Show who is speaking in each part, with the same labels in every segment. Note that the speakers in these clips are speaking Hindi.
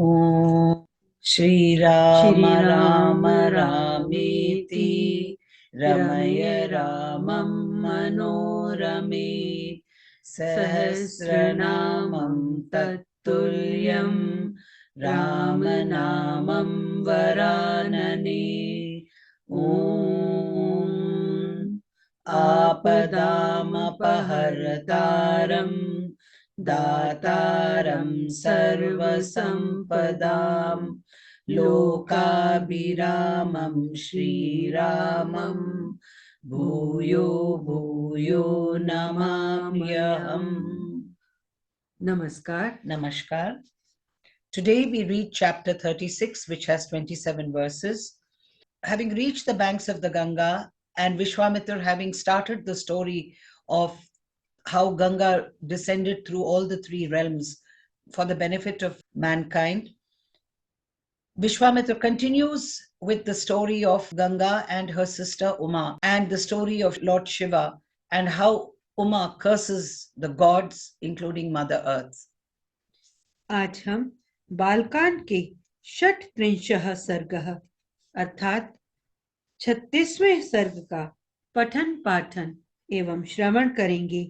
Speaker 1: ॐ श्रीराम राम
Speaker 2: श्रीराम
Speaker 1: रामेति रमय
Speaker 2: रमय
Speaker 1: रामं मनोरमे सहस्रनामं तत्तुल्यं रामनामं वरानने। ॐ आपदामपहर्तारं दातारं सर्वसम्पदां लोकाभिरामं श्रीरामं भूयो भूयो नमाम्यहम्. Namaskar. Today we read chapter 36, which has 27 verses. Having reached the banks of the Ganga, and Vishwamitra having started the story of how Ganga descended through all the three realms for the benefit of mankind, Vishwamitra continues with the story of Ganga and her sister Uma, and the story of Lord Shiva, and how Uma curses the gods, including Mother Earth.
Speaker 2: आज हम बालकांड के षट्त्रिंशः सर्गः अर्थात 36वें सर्ग का पठन पाठन एवं श्रवण करेंगे,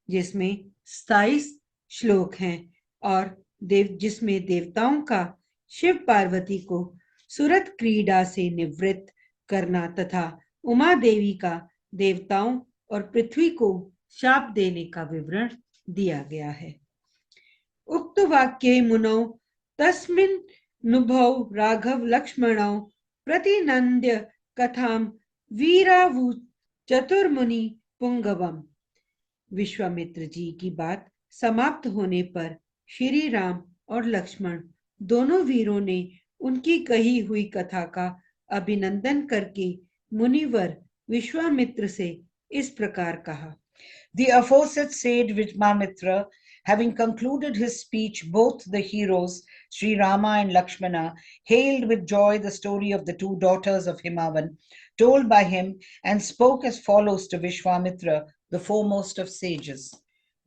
Speaker 2: जिसमें 27 श्लोक हैं और जिसमें देवताओं का शिव पार्वती को सुरत क्रीड़ा से निवृत्त करना तथा उमा देवी का देवताओं और पृथ्वी को शाप देने का विवरण दिया गया है। उक्त वाक्ये मुनौ तस्मिन् नुभौ राघव लक्ष्मणौ प्रतिनंद्य कथां वीरावु चतुर्मुनि पुंगवम। विश्वामित्र जी की बात समाप्त होने पर श्री राम और लक्ष्मण दोनों वीरों ने उनकी कही हुई कथा का अभिनंदन करके मुनिवर विश्वामित्र से इस प्रकार कहा।
Speaker 1: The aforesaid said Vishwamitra, having concluded his speech, both the heroes, SriRama and Lakshmana, hailed with joy the story of the two daughters of Himavan, told by him, and spoke as follows to Vishwamitra, the foremost of sages.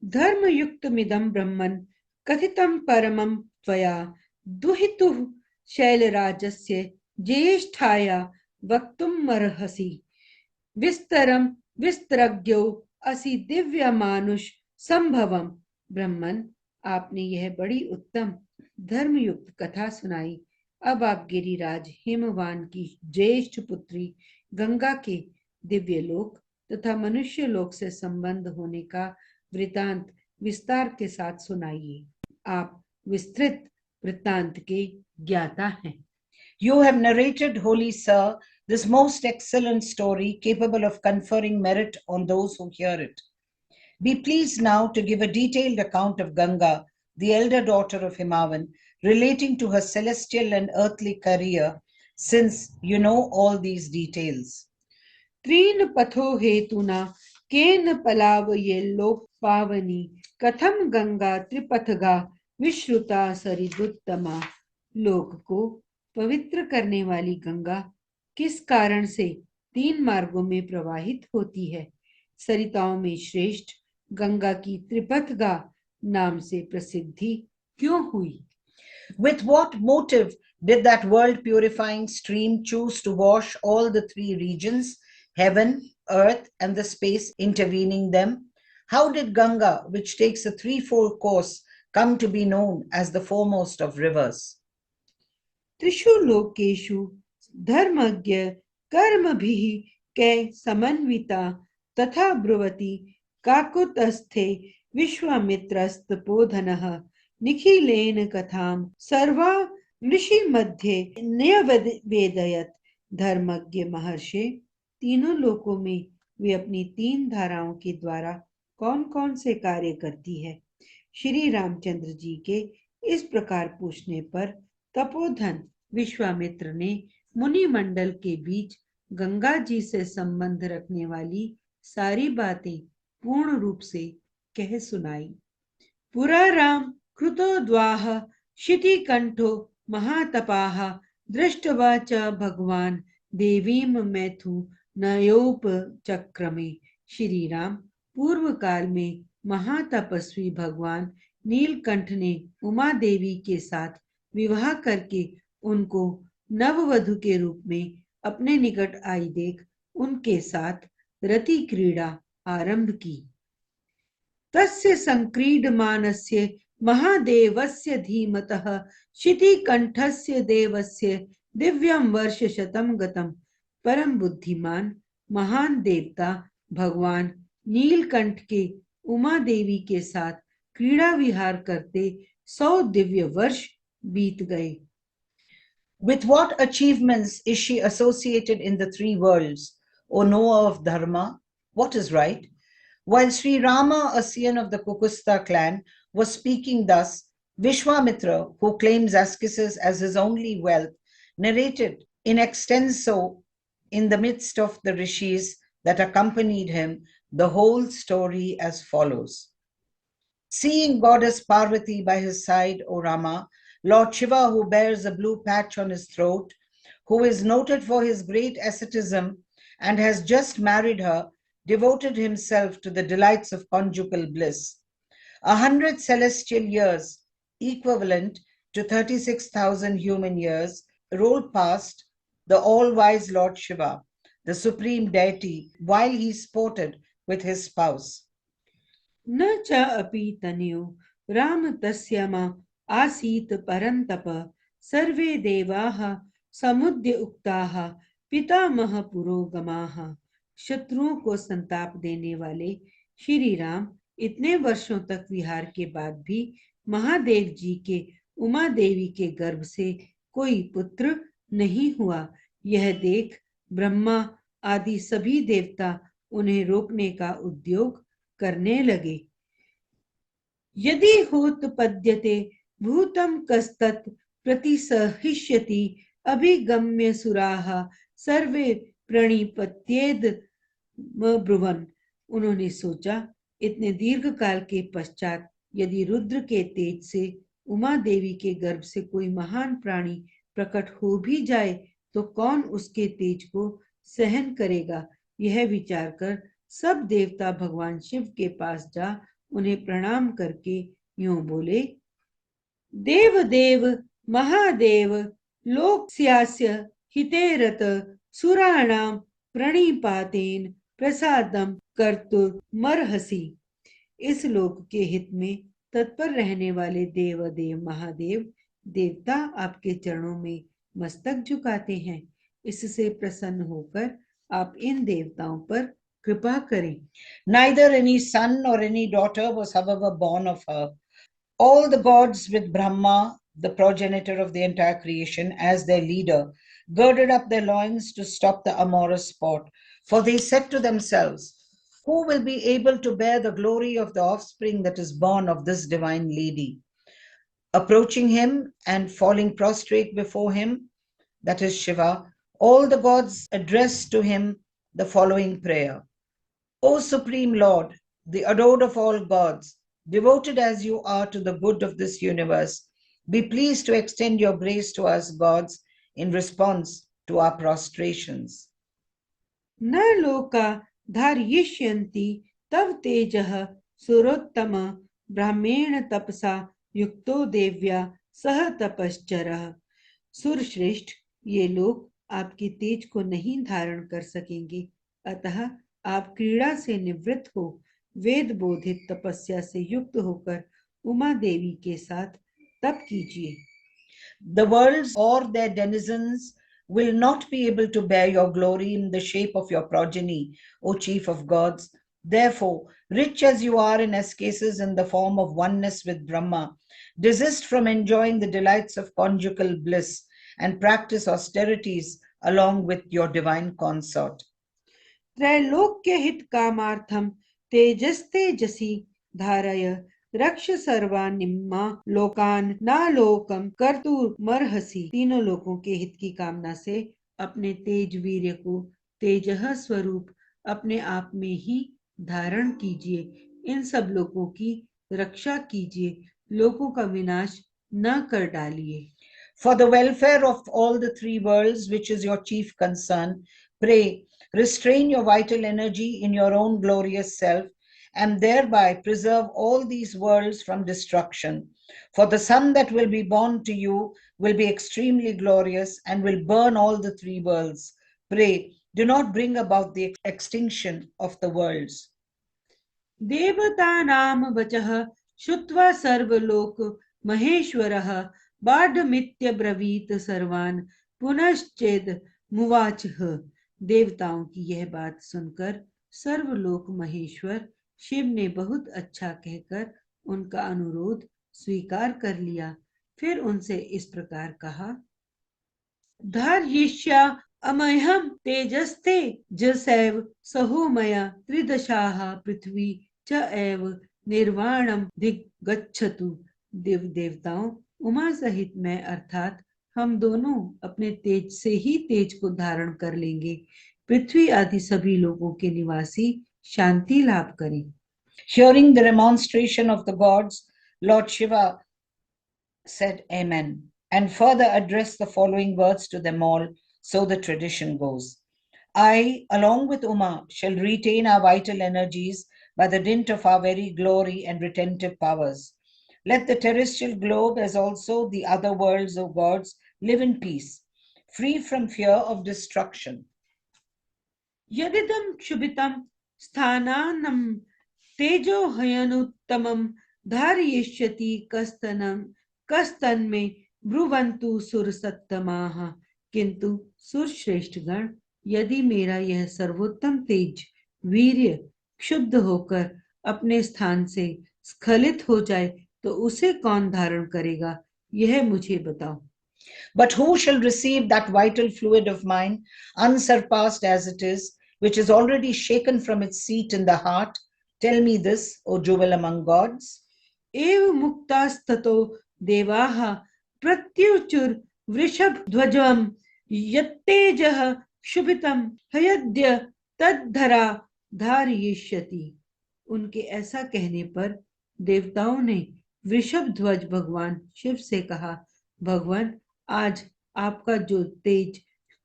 Speaker 2: धर्मयुक्तमिदं ब्रह्मन् कथितं परमं त्वया दुहितुः शैलराजस्य ज्येष्ठाया वक्तुमर्हसि विस्तरं विस्तरज्ञो असि दिव्यमानुष संभवम। ब्रह्मन, आपने यह बड़ी उत्तम धर्मयुक्त कथा सुनाई। अब आप गिरिराज हिमवान की ज्येष्ठ पुत्री गंगा के दिव्य लोक तथा मनुष्य लोक से संबंध होने का वृतांत विस्तार के साथ सुनाइए। आप विस्तृत वृत्तांत के ज्ञाता हैं।
Speaker 1: You have narrated, holy sir, this most excellent story capable of conferring merit on those who hear it. Be pleased now to give a detailed account of Ganga, the elder daughter of Himavan, relating to her celestial and earthly career, since you know all these details.
Speaker 2: त्रीन पथो हेतुना केन पलावये लोक पावनी कथम गंगा त्रिपथगा विश्रुता सरिदुत्तमा। लोक को पवित्र करने वाली गंगा किस कारण से 3 मार्गों में प्रवाहित होती है। सरिताओं में श्रेष्ठ गंगा की त्रिपथगा नाम से प्रसिद्धि क्यों हुई।
Speaker 1: With what motive did that world purifying stream choose to wash all the 3 regions, heaven, earth, and the space intervening them? How did Ganga, which takes a 3-fold course, come to be known as the foremost of rivers?
Speaker 2: त्रिषु लोकेषु धर्मज्ञ कर्मभिः कै समन्विता तथा ब्रुवति काकुतस्थे विश्वामित्रस्तपोधनः निखिलेन कथां सर्वा ऋषि मध्ये न्यवेदयत्। धर्मज्ञ महर्षि, तीनों लोकों में वे अपनी 3 धाराओं के द्वारा कौन कौन से कार्य करती है। श्री रामचंद्र जी के इस प्रकार पूछने पर तपोधन विश्वामित्र ने मुनि मंडल के बीच गंगा जी से संबंध रखने वाली सारी बातें पूर्ण रूप से कह सुनाई। पुरा राम कृतो द्वाह शितिकंठो महातपाः दृष्टवा च भगवान देवीम मैथु नयोपचक्रमे। श्री राम, पूर्व काल में महातपस्वी भगवान नीलकंठ ने उमा देवी के साथ विवाह करके उनको नववधु के रूप में अपने निकट आई देख उनके साथ रति क्रीड़ा आरंभ की। तस्य संक्रीडमानस्य महादेवस्य धीमतः शितिकंठस्य देवस्य दिव्यं वर्षशतं गतं। परम बुद्धिमान महान देवता भगवान नीलकंठ के उमा देवी के साथ क्रीड़ा विहार करते 100 दिव्य वर्ष बीत गए।
Speaker 1: With what achievements is she associated in the three worlds, O knower of Dharma? What is right? While SriRama, a scion of the Kukusta clan, was speaking thus, Vishwamitra, who claims ascesis as his only wealth, narrated in extenso in the midst of the rishis that accompanied him the whole story as follows. Seeing goddess Parvati by his side, O Rama, Lord Shiva, who bears a blue patch on his throat, who is noted for his great asceticism and has just married her, devoted himself to the delights of conjugal bliss. 100 celestial years, equivalent to 36,000 human years, rolled past the all-wise Lord Shiva, the supreme deity, while he sported with his spouse.
Speaker 2: न च अपि तनयो राम तस्यम आसीत परन्तप सर्वे देवाः समुद्य उक्ताः पितामह पुरोगमाः। शत्रुओं को संताप देने वाले श्री राम इतने वर्षों तक विहार के बाद भी महादेव जी के उमा देवी के गर्भ से कोई पुत्र नहीं हुआ। यह देख ब्रह्मा आदि सभी देवता उन्हें रोकने का उद्योग करने लगे। यदि होतपद्यते भूतं कस्तत् प्रतिसहिष्यति अभिगम्य सुराः सर्वे प्रणिपत्येद ब्रुवन्। उन्होंने सोचा, इतने दीर्घ काल के पश्चात यदि रुद्र के तेज से उमा देवी के गर्भ से कोई महान प्राणी प्रकट हो भी जाए तो कौन उसके तेज को सहन करेगा। यह विचार कर सब देवता भगवान शिव के पास जा उन्हें प्रणाम करके यूं बोले, देव देव महादेव लोकस्यास्य हिते रत सुराणाम प्रणिपातेन प्रसादम कर्तुमर्हसि। इस लोक के हित में तत्पर रहने वाले देव देव महादेव देवता आपके चरणों में मस्तक झुकाते हैं। इससे प्रसन्न होकर आप इन देवताओं पर कृपा करें।
Speaker 1: Neither any son nor any daughter was, however, born of her. All the gods, with Brahma, the progenitor of the entire creation, as their leader, girded up their loins to stop the amorous sport. For they said to themselves, who will be able to bear the glory of the offspring that is born of this divine lady? Approaching him and falling prostrate before him, that is Shiva, all the gods addressed to him the following prayer. O Supreme Lord, the adored of all gods, devoted as you are to the good of this universe, be pleased to extend your grace to us gods in response to our prostrations.
Speaker 2: न लोका धारयिष्यन्ति तव तेजः सुरोत्तम ब्राह्मेण तपसा युक्तो देव्या सह तपश्चरः। सुरश्रेष्ठ, ये लोग आपके तेज को नहीं धारण कर सकेंगे, अतः आप क्रीड़ा से निवृत्त हो वेद बोधित तपस्या से युक्त होकर उमा देवी के साथ तप कीजिए।
Speaker 1: The worlds or their denizens will not be able to bear your glory in the shape of your progeny, O chief of gods. Therefore, rich as you are in ascesis in the form of oneness with Brahma, desist from enjoying the delights of conjugal bliss and practice austerities along with your divine consort.
Speaker 2: त्रैलोक्य हित कामार्थम तेजस्तेजसी धारय रक्ष सर्वानिम्मा लोकान नालोकम कर्तुमर्हसि। तीनों लोकों के हित की कामना से अपने तेज वीर्य को तेजह स्वरूप अपने आप में ही धारण कीजिए। इन सब लोगों की रक्षा कीजिए, लोगों का विनाश न कर डालिए।
Speaker 1: For the welfare of all the three worlds, which is your chief concern, pray, restrain your vital energy in your own glorious self and thereby preserve all these worlds from destruction. For the son that will be born to you will be extremely glorious and will burn all the three worlds. Pray, do not bring about the extinction of the worlds.
Speaker 2: देवतानां वचः श्रुत्वा सर्वलोक महेश्वरः बाढ़मित्यब्रवीत सर्वान् पुनश्चेद मुवाचः। देवताओं की यह बात सुनकर सर्वलोक महेश्वर शिव ने बहुत अच्छा कहकर उनका अनुरोध स्वीकार कर लिया। फिर उनसे इस प्रकार कहा, धार्यिष्या अमह्यं तेजस्ते जसैव सहोमया त्रिदशाः पृथ्वी च एव निर्वाणम दिग्गच्छतु। देवताओं, उमा सहित मैं अर्थात हम दोनों अपने तेज से ही तेज को धारण कर लेंगे। पृथ्वी आदि सभी लोगों के निवासी शांति लाभ करें।
Speaker 1: Hearing the remonstration of the gods, Lord Shiva said Amen, and further addressed the following words to them all, so the tradition goes. I, along with Uma, shall retain our vital energies by the dint of our very glory and retentive powers. Let the terrestrial globe, as also the other worlds of gods, live in peace, free from fear of destruction.
Speaker 2: यदिदं क्षुभितं स्थानानं तेजो हयनुत्तमं धारयिष्यति कस्तन्मे ब्रुवन्तु सुरसत्तमाः। किंतु सुरश्रेष्ठगण, यदि मेरा यह सर्वोत्तम तेज वीर्य क्षुब्ध होकर अपने स्थान से स्खलित हो जाए तो उसे कौन धारण करेगा, यह मुझे बताओ।
Speaker 1: But who shall receive that vital fluid of mine, unsurpassed as it is, which is already shaken from its seat in the heart? Tell me this, O jewel among gods.
Speaker 2: एव मुक्तास्ततो देवाः प्रत्युचुर वृषभ ध्वजम यत्तेजः क्षुभितम हयद्य तद्धरा धारयिष्यति। उनके ऐसा कहने पर देवताओं ने वृषभ ध्वज भगवान शिव से कहा, भगवान, आज आपका जो तेज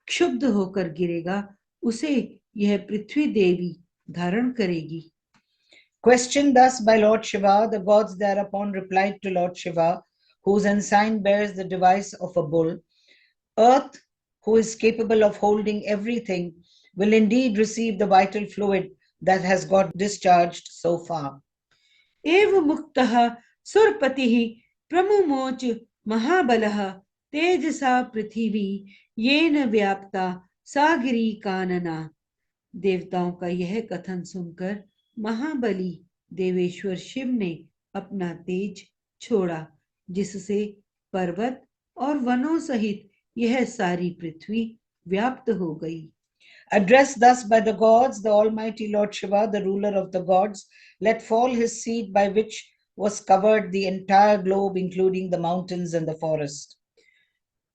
Speaker 2: क्षुब्ध होकर गिरेगा उसे यह पृथ्वी देवी धारण करेगी।
Speaker 1: Questioned thus by Lord Shiva, the gods thereupon replied to Lord Shiva, whose ensign bears the device of a bull, Earth, who is capable of holding everything, will indeed receive the vital fluid that has got discharged so far.
Speaker 2: एव मुक्तः सुरपतिः प्रमुमोच महाबलः तेजसा पृथ्वी येन व्याप्ता सागरी कानना। देवताओं का यह कथन सुनकर महाबली देवेश्वर शिव ने अपना तेज छोड़ा, जिससे पर्वत और वनों सहित यह सारी पृथ्वी व्याप्त हो गई।
Speaker 1: Addressed thus by the gods, the Almighty Lord Shiva, the ruler of the gods, let fall his seed by which was covered the entire globe, including the mountains and the forest.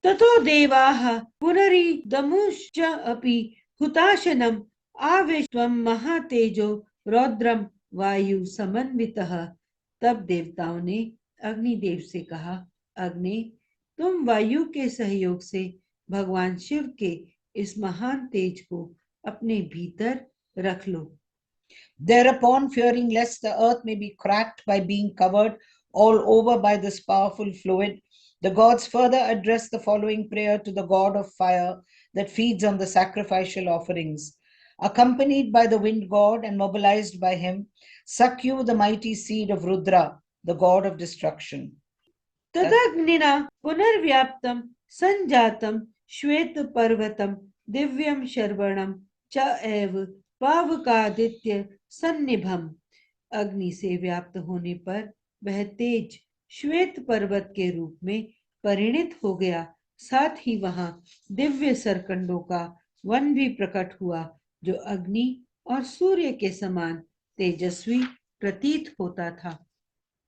Speaker 2: ततो देवाः पुनरिदमुश्च अपि हुताशनम् आवेशत्वं महातेजो रौद्रम वायु समन्वितः। तब देवताओं ने अग्निदेव से कहा, अग्नि, तुम वायु के सहयोग से भगवान शिव के इस महान तेज को अपने भीतर रख लो।
Speaker 1: Thereupon, fearing lest the earth may be cracked by being covered all over by this powerful fluid, the gods further address the following prayer to the god of fire that feeds on the sacrificial offerings. Accompanied by the wind god and mobilized by him, suck you the mighty seed of Rudra, the god of destruction.
Speaker 2: तदग्निना पुनर्व्याप्तं संजातं श्वेत पर्वतं दिव्यं शर्वणं च एव पावकादित्य सन्निभम। अग्नि से व्याप्त होने पर वह तेज श्वेत पर्वत के रूप में परिणित हो गया। साथ ही वहां दिव्य सरकंडों का वन भी प्रकट हुआ, जो अग्नि और सूर्य के समान तेजस्वी प्रतीत होता था।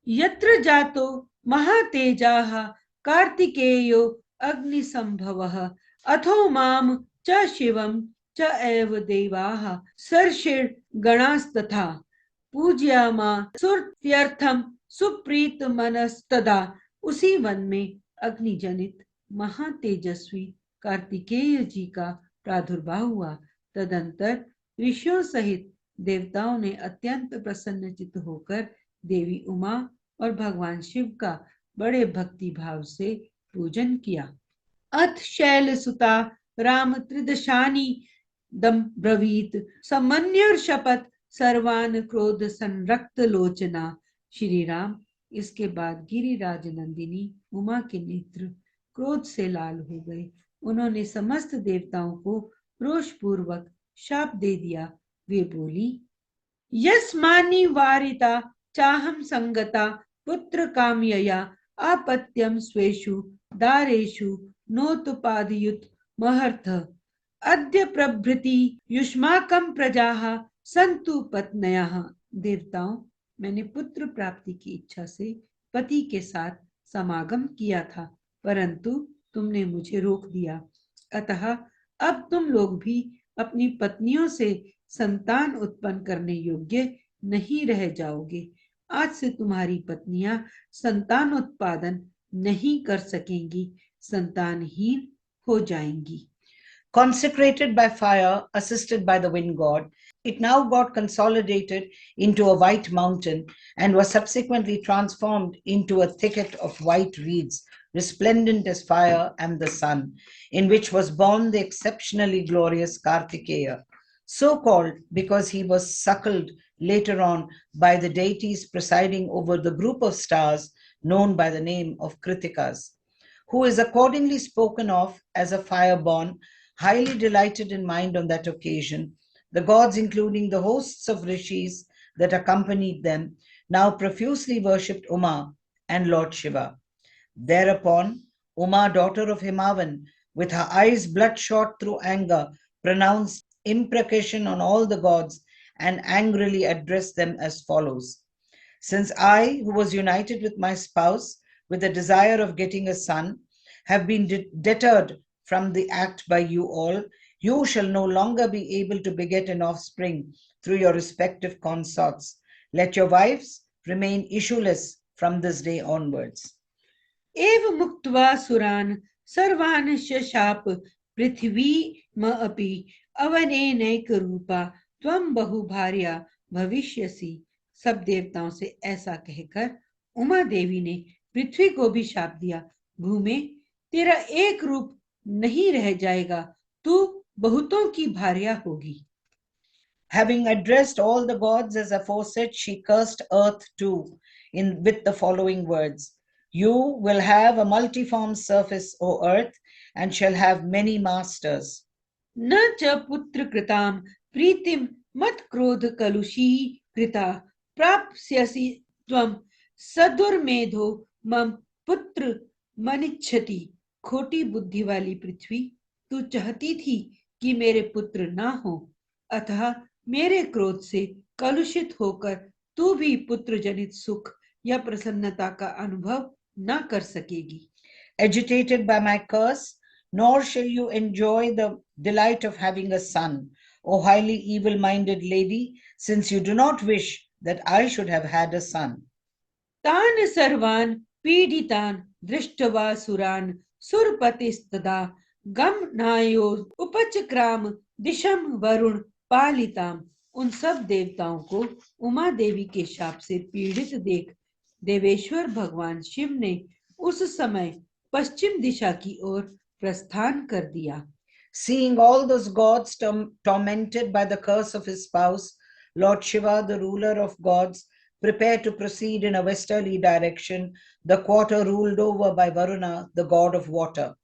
Speaker 2: यत्र जातो महातेजाः कार्तिकेयो अग्निसंभवः अथो माम च शिवम च एव देवाः सर्षिर्गणास्तथा पूज्यामा सुरत्यर्थम सुप्रीत मनस्तदा। उसी वन में अग्नि जनित महातेजस्वी कार्तिकेय जी का प्रादुर्भाव हुआ। तदंतर ऋषियों सहित देवताओं ने अत्यंत प्रसन्नचित्त होकर देवी उमा और भगवान शिव का बड़े भक्ति भाव से पूजन किया। अथ शैल सुता राम त्रिदशानी दम ब्रवीत समन्युर शपथ सर्वान क्रोध संरक्त लोचना। श्री राम इसके बाद गिरिराज नंदिनी उमा के नेत्र क्रोध से लाल हो गए। उन्होंने समस्त देवताओं को रोष पूर्वक शाप दे दिया। वे बोली, यस्मानि वारिता चाहम संगता पुत्र कामयया आपत्यम स्वेषु दारेषु नोतुपादयुत महर्थ अद्य प्रभृति युष्माकम प्रजाः संतु पत्न्यः। देवताओं, मैंने पुत्र प्राप्ति की इच्छा से पति के साथ समागम किया था, परंतु तुमने मुझे रोक दिया। अतः अब तुम लोग भी अपनी पत्नियों से संतान उत्पन्न करने योग्य नहीं रह जाओगे। आज से तुम्हारी पत्नियां संतान उत्पादन नहीं कर सकेंगी, संतानहीन हो जाएंगी।
Speaker 1: Consecrated by fire, assisted by the wind god, it now got consolidated into a white mountain and was subsequently transformed into a thicket of white reeds, resplendent as fire and the sun, in which was born the exceptionally glorious Kartikeya, so called because he was suckled later on by the deities presiding over the group of stars known by the name of Kritikas, who is accordingly spoken of as a fire-born, highly delighted in mind on that occasion. The gods, including the hosts of rishis that accompanied them, now profusely worshipped Uma and Lord Shiva. Thereupon, Uma, daughter of Himavan, with her eyes bloodshot through anger, pronounced imprecation on all the gods and angrily addressed them as follows. Since I, who was united with my spouse with the desire of getting a son, have been deterred from the act by you all, you shall no longer be able to beget an offspring through your respective consorts. Let your wives remain issueless from this day onwards.
Speaker 2: एव मुक्त्वा सुरान सर्वान शशाप पृथ्वी म अपि अवनेनैक रूपा त्वं बहुभार्या भविष्यसि। सब देवताओं से ऐसा कहकर उमा देवी ने पृथ्वी को भी शाप दिया, भूमि तेरा एक रूप नहीं रह जाएगा, तू बहुतों की भार्या होगी।
Speaker 1: Having addressed all the gods as aforesaid, she cursed earth too, with the following words. You will have a multiform surface, O earth, and shall have many masters.
Speaker 2: न च पुत्र कृताम प्रीतिम मत क्रोध कलुषी कृता प्राप्स्यसि त्वं सदुर्मेधो मम पुत्र मनिच्छति। खोटी बुद्धि वाली पृथ्वी, तू चाहती थी कि मेरे पुत्र ना हो, अतः मेरे क्रोध से कलुषित होकर तू भी पुत्र जनित सुख या प्रसन्नता का अनुभव न कर सकेगी।
Speaker 1: Agitated by my curse, nor shall you enjoy the delight of having a son, O highly evil-minded lady, since you do not wish that I should have had a son.
Speaker 2: तान सर्वान पीडितान दृष्टवा सुरान सुरपतिस्तदा गमनायो उपचक्राम दिशम वरुण पालिताम। उन सब देवताओं को उमा देवी के शाप से पीड़ित देख देवेश्वर भगवान शिव ने उस समय पश्चिम दिशा की ओर प्रस्थान कर दिया।
Speaker 1: Seeing all those gods tormented by the curse of his spouse, Lord Shiva, the ruler of gods, prepared to proceed in a westerly direction, the quarter ruled over by Varuna, the god of water.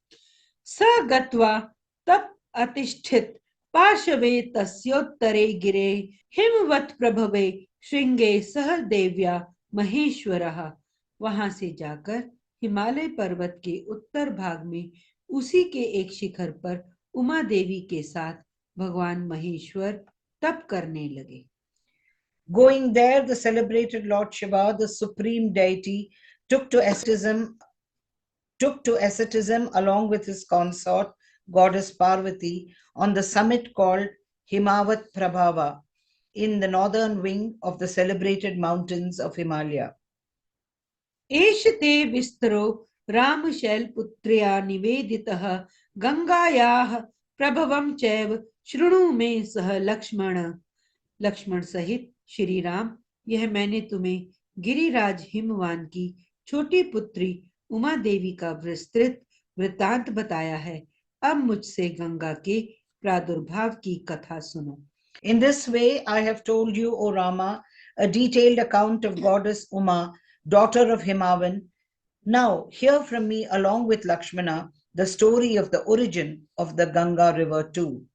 Speaker 2: स गत्वा तप अतिष्ठित पार्श्वे तस्योत्तरे गिरे हिमवत प्रभवे श्रृंगे सह देव्या महेश्वरः। वहां से जाकर हिमालय पर्वत के उत्तर भाग में उसी के एक शिखर पर उमा देवी के साथ भगवान महेश्वर तप करने लगे।
Speaker 1: Going there, the celebrated Lord Shiva, the supreme deity, took to asceticism along with his consort, goddess Parvati, on the summit called Himavat Prabhava, in the northern wing of the celebrated mountains of Himalaya.
Speaker 2: एषते विस्तरो रामशैलपुत्र्या निवेदितः गंगायाः प्रभवं चैव शृणु मे सह लक्ष्मण। लक्ष्मण सहित श्री राम, यह मैंने तुम्हें गिरिराज हिमवान की छोटी पुत्री उमा देवी का विस्तृत वृतांत बताया है। अब मुझसे गंगा के प्रादुर्भाव की कथा सुनो।
Speaker 1: In this way, I have told you, O Rama, a detailed account of goddess Uma, daughter of Himavan. Now, hear from me, along with Lakshmana, the story of the origin of the Ganga river too.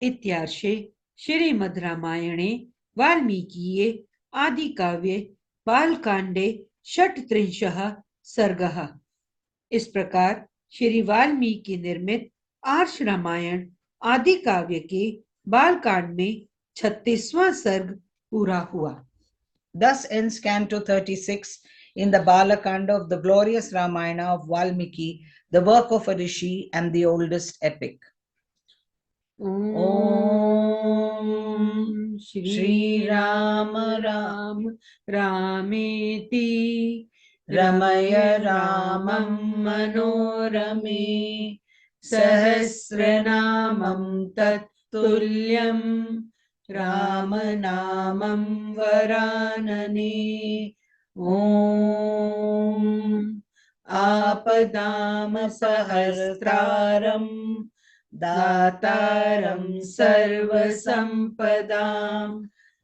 Speaker 2: इत्यार्षे श्रीमद् रामायणे वाल्मीकीये आदिकाव्ये बालकांडे षट्त्रिंशः सर्गः। इस प्रकार श्री वाल्मीकि निर्मित आर्ष रामायण आदि काव्य के बालकांड में 36वां सर्ग पूरा हुआ।
Speaker 1: Thus ends Canto 36 in the Balakanda of the glorious Ramayana of Valmiki, the work of a rishi and the oldest epic.
Speaker 2: Om Shri Rama Ram Rameti Ramaya Ramam Manorame Sahasranamam Tattulyam Ramanamam Varanane. Om Apadam Sahasraram दातारं सर्वसम्पदां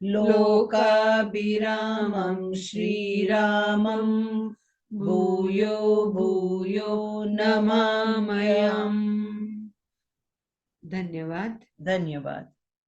Speaker 2: लोकाभिरामं श्रीरामं भूयो भूयो नमाम्यहम्। धन्यवाद।
Speaker 1: धन्यवाद।